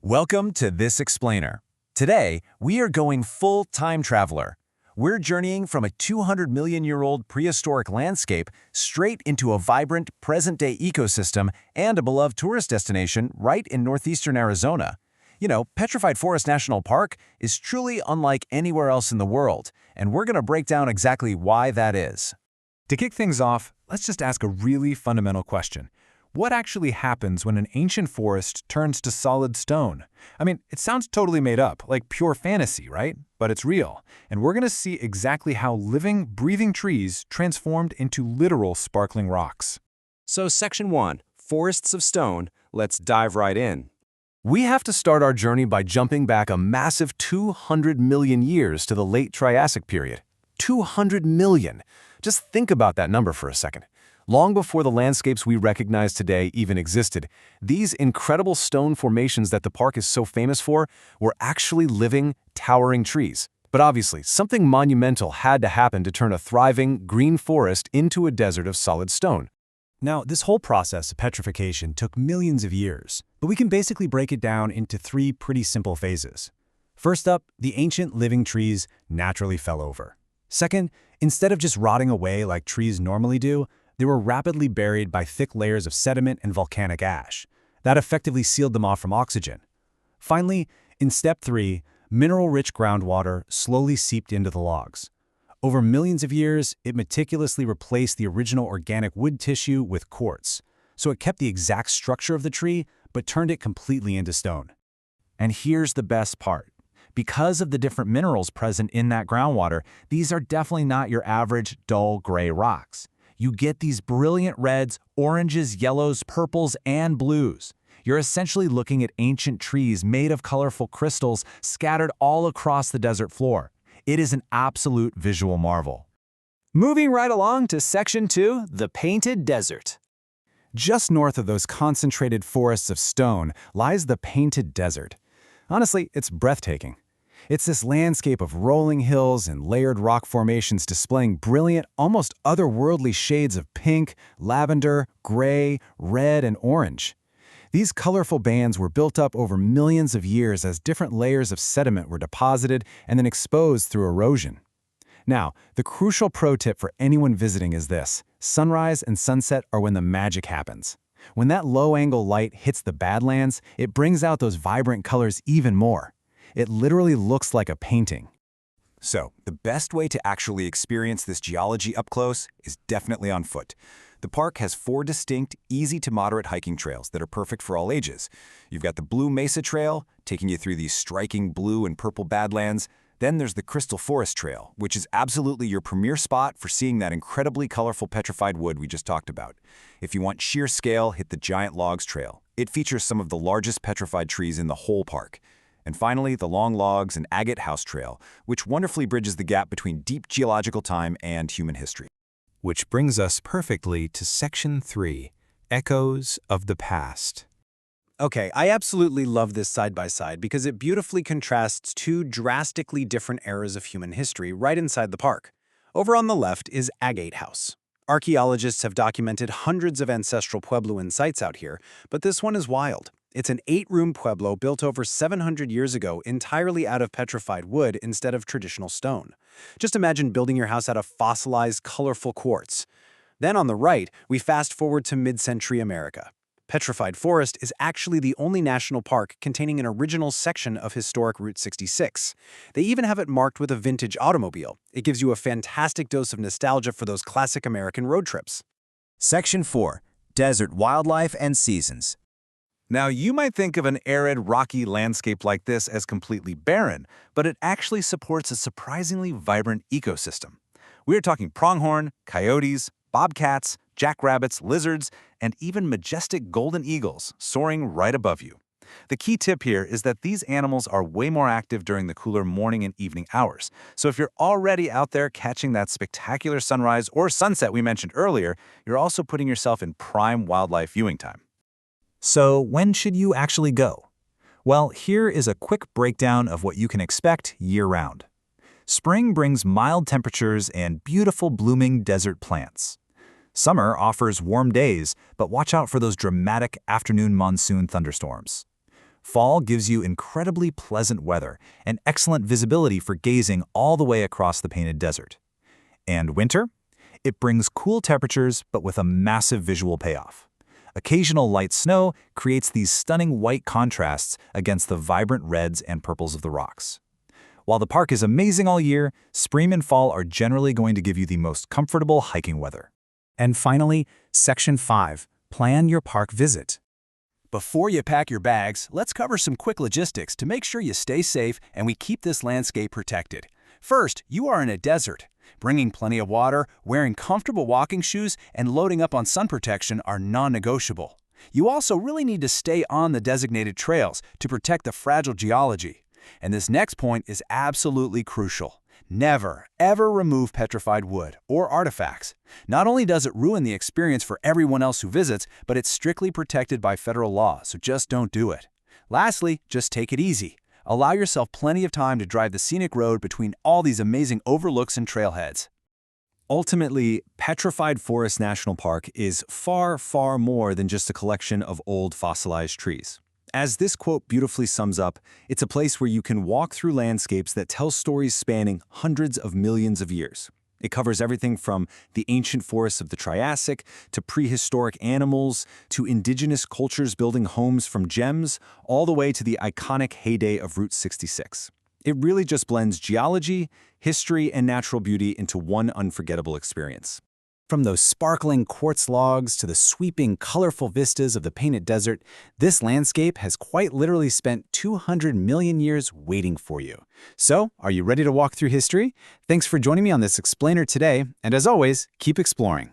Welcome to This Explainer. Today, we are going full time traveler. We're journeying from a 200 million year old prehistoric landscape straight into a vibrant, present-day ecosystem and a beloved tourist destination right in northeastern Arizona. Petrified Forest National Park is truly unlike anywhere else in the world, and we're going to break down exactly why that is. To kick things off, let's just ask a really fundamental question. What actually happens when an ancient forest turns to solid stone? It sounds totally made up, like pure fantasy, right? But it's real, and we're going to see exactly how living, breathing trees transformed into literal sparkling rocks. So Section 1, Forests of Stone, let's dive right in. We have to start our journey by jumping back a massive 200 million years to the late Triassic period. 200 million! Just think about that number for a second. Long before the landscapes we recognize today even existed, these incredible stone formations that the park is so famous for were actually living, towering trees. But obviously, something monumental had to happen to turn a thriving, green forest into a desert of solid stone. Now, this whole process of petrification took millions of years, but we can basically break it down into three pretty simple phases. First up, the ancient living trees naturally fell over. Second, instead of just rotting away like trees normally do, they were rapidly buried by thick layers of sediment and volcanic ash. That effectively sealed them off from oxygen. Finally, in step 3, mineral-rich groundwater slowly seeped into the logs. Over millions of years, it meticulously replaced the original organic wood tissue with quartz. So it kept the exact structure of the tree, but turned it completely into stone. And here's the best part. Because of the different minerals present in that groundwater, these are definitely not your average dull gray rocks. You get these brilliant reds, oranges, yellows, purples, and blues. You're essentially looking at ancient trees made of colorful crystals scattered all across the desert floor. It is an absolute visual marvel. Moving right along to Section 2, the Painted Desert. Just north of those concentrated forests of stone lies the Painted Desert. Honestly, it's breathtaking. It's this landscape of rolling hills and layered rock formations displaying brilliant, almost otherworldly shades of pink, lavender, gray, red, and orange. These colorful bands were built up over millions of years as different layers of sediment were deposited and then exposed through erosion. Now, the crucial pro tip for anyone visiting is this: sunrise and sunset are when the magic happens. When that low-angle light hits the Badlands, it brings out those vibrant colors even more. It literally looks like a painting. So, the best way to actually experience this geology up close is definitely on foot. The park has 4 distinct, easy to moderate hiking trails that are perfect for all ages. You've got the Blue Mesa Trail, taking you through these striking blue and purple Badlands. Then there's the Crystal Forest Trail, which is absolutely your premier spot for seeing that incredibly colorful petrified wood we just talked about. If you want sheer scale, hit the Giant Logs Trail. It features some of the largest petrified trees in the whole park. And finally, the Long Logs and Agate House Trail, which wonderfully bridges the gap between deep geological time and human history. Which brings us perfectly to Section 3, Echoes of the Past. Okay, I absolutely love this side-by-side because it beautifully contrasts two drastically different eras of human history right inside the park. Over on the left is Agate House. Archaeologists have documented hundreds of ancestral Puebloan sites out here, but this one is wild. It's an 8-room pueblo built over 700 years ago entirely out of petrified wood instead of traditional stone. Just imagine building your house out of fossilized, colorful quartz. Then on the right, we fast forward to mid-century America. Petrified Forest is actually the only national park containing an original section of historic Route 66. They even have it marked with a vintage automobile. It gives you a fantastic dose of nostalgia for those classic American road trips. Section 4, Desert Wildlife and Seasons. Now, you might think of an arid, rocky landscape like this as completely barren, but it actually supports a surprisingly vibrant ecosystem. We're talking pronghorn, coyotes, bobcats, jackrabbits, lizards, and even majestic golden eagles soaring right above you. The key tip here is that these animals are way more active during the cooler morning and evening hours. So if you're already out there catching that spectacular sunrise or sunset we mentioned earlier, you're also putting yourself in prime wildlife viewing time. So when should you actually go? Well, here is a quick breakdown of what you can expect year-round. Spring brings mild temperatures and beautiful blooming desert plants. Summer offers warm days, but watch out for those dramatic afternoon monsoon thunderstorms. Fall gives you incredibly pleasant weather and excellent visibility for gazing all the way across the Painted Desert. And winter? It brings cool temperatures but with a massive visual payoff. Occasional light snow creates these stunning white contrasts against the vibrant reds and purples of the rocks. While the park is amazing all year, spring and fall are generally going to give you the most comfortable hiking weather. And finally, Section 5. Plan your park visit. Before you pack your bags, let's cover some quick logistics to make sure you stay safe and we keep this landscape protected. First, you are in a desert. Bringing plenty of water, wearing comfortable walking shoes, and loading up on sun protection are non-negotiable. You also really need to stay on the designated trails to protect the fragile geology. And this next point is absolutely crucial. Never, ever remove petrified wood or artifacts. Not only does it ruin the experience for everyone else who visits, but it's strictly protected by federal law, so just don't do it. Lastly, just take it easy. Allow yourself plenty of time to drive the scenic road between all these amazing overlooks and trailheads. Ultimately, Petrified Forest National Park is far, far more than just a collection of old fossilized trees. As this quote beautifully sums up, it's a place where you can walk through landscapes that tell stories spanning hundreds of millions of years. It covers everything from the ancient forests of the Triassic to prehistoric animals to indigenous cultures building homes from gems, all the way to the iconic heyday of Route 66. It really just blends geology, history, and natural beauty into one unforgettable experience. From those sparkling quartz logs to the sweeping, colorful vistas of the Painted Desert, this landscape has quite literally spent 200 million years waiting for you. So, are you ready to walk through history? Thanks for joining me on this explainer today, and as always, keep exploring.